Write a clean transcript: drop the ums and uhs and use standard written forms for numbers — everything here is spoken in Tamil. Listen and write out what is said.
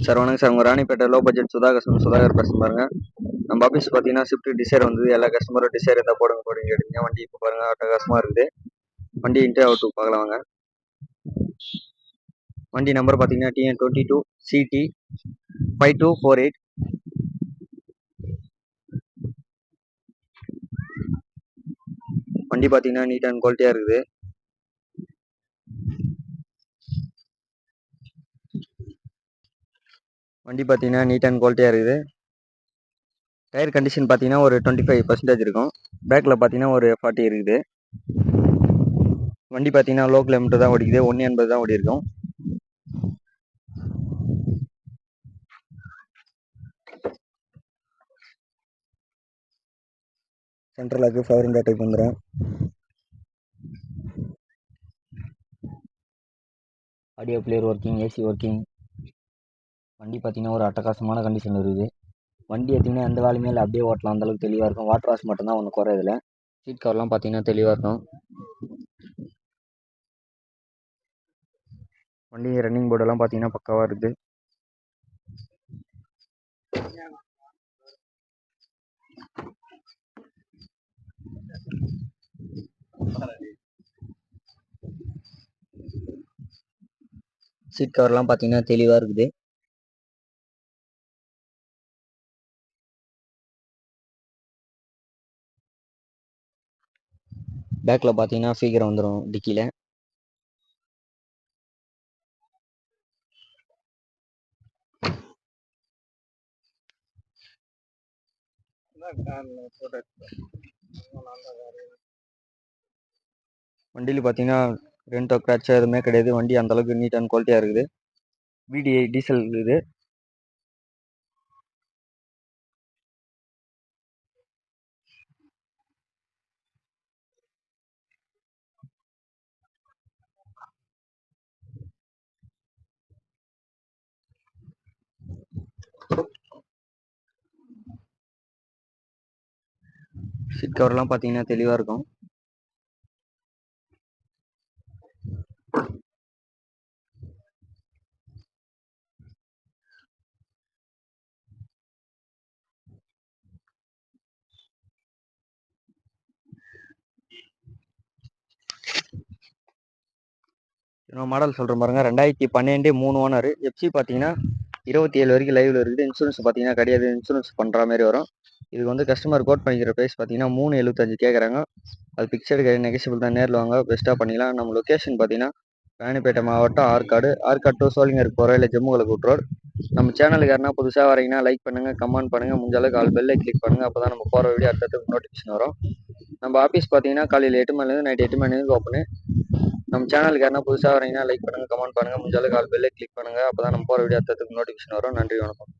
சார் வணக்கம் சார். உங்கள் ராணிப்பேட்டை லோ பட்ஜெட் சுதாகர் பேசுகிறேன் பாருங்க. நம்ம ஆஃபீஸ் பார்த்தீங்கன்னா ஸ்விஃப்ட் டிசைர் வந்து எல்லா கஸ்டமரும் டிசைர் இருந்தால் போடுங்க கேட்டீங்க. வண்டி இப்போ பாருங்க அட்டகாசமாக இருக்குது. வண்டி இன்டே அவுட் பார்க்கலாம் வாங்க. வண்டி நம்பர் பார்த்தீங்கன்னா TN22 CT 5248. வண்டி பார்த்தீங்கன்னா நீட் அண்ட் குவாலிட்டியாக இருக்குது. டயர் கண்டிஷன் பார்த்தீங்கன்னா ஒரு 25% இருக்கும். பேக்கில் பார்த்தீங்கன்னா ஒரு 40 இருக்குது. வண்டி பார்த்தீங்கன்னா லோ கிலோமீட்டர் தான் ஓடிக்குது. 180 தான் ஓடி இருக்கும். Central lock power window type வந்துடும். Audio player working, AC working. வண்டி பார்த்தீங்கன்னா ஒரு அட்டகாசமான கண்டிஷன் இருக்குது. வண்டி எடுத்திங்கன்னா எந்த வேலையுமே இல்லை, அப்படியே ஓட்டலாம், அந்தளவுக்கு தெளிவாக இருக்கும். வாட்டர் வாஷ் மட்டும்தான் ஒன்று குறை இதில். சீட் கவர்லாம் பார்த்தீங்கன்னா தெளிவாக இருக்கும். வண்டி ரன்னிங் போர்டெல்லாம் பார்த்தீங்கன்னா பக்காவாக இருக்குது. சீட் கவர்லாம் பார்த்தீங்கன்னா தெளிவாக இருக்குது. பேக்கில் பார்த்தீங்கன்னா ஸ்பீக்கர் வந்துடும் டிக்கியில். வண்டியில் பார்த்தீங்கன்னா ரெண்டோ கிராச்சோ எதுவுமே கிடையாது. வண்டி அந்தளவுக்கு நீட் அண்ட் குவாலிட்டியாக இருக்குது. VDI டீசல் இருக்குது. சீட் கவர்லாம் பார்த்தீங்கன்னா தெளிவாக இருக்கும். இன்னும் மாடல் சொல்கிறேன் பாருங்கள். 2012 3 ஓனர். FC பார்த்தீங்கன்னா 27 வரைக்கும் லைவில் இருக்குது. இன்சூரன்ஸ் பார்த்தீங்கன்னா கிடையாது. இன்சூரன்ஸ் பண்ணுற மாதிரி வரும். இதுக்கு வந்து கஸ்டமர் கோட் பண்ணிக்கிற ப்ரைஸ் பார்த்தீங்கன்னா 375 கேட்குறாங்க. அது பிக்சடு கிடையாது, நெகசிபிள் தான். நேரில் வாங்க, பெஸ்ட்டாக பண்ணிக்கலாம். நம்ம லொக்கேஷன் பார்த்தீங்கன்னா ராணிப்பேட்டை மாவட்டம் ஆற்காடு டு சோளிங்கருக்கு போகிற இல்லை ஜம்முகளை கூட்டுறோம். நம்ம சேனலுக்கு யாருன்னா புதுசாக வரீங்கன்னா லைக் பண்ணுங்கள், கமெண்ட் பண்ணுங்கள், முடிஞ்ச அளவுக்கு ஆல் பெல்லை கிளிக் பண்ணுங்கள். அப்போ தான் நம்ம போகிற வீடியோ அடுத்தடுத்து நோட்டிஃபிகேஷன் வரும். நம்ம ஆஃபீஸ் பார்த்தீங்கன்னா காலையில் 8 மணிலேருந்து நைட் 8 மணி வரைக்கும் ஓப்பனு. நம்ம சேனலுக்கு யாருன்னா புதுசாக வரீங்கன்னா லைக் பண்ணுங்கள், கமெண்ட் பண்ணுங்கள், முடிஞ்ச அளவுக்கு ஆல் பெல்லை கிளிக் பண்ணுங்கள். அப்போ தான் நம்ம போகிற வீடியோ அடுத்தடுத்து நோட்டிஃபிகேஷன் வரும். நன்றி, வணக்கம்.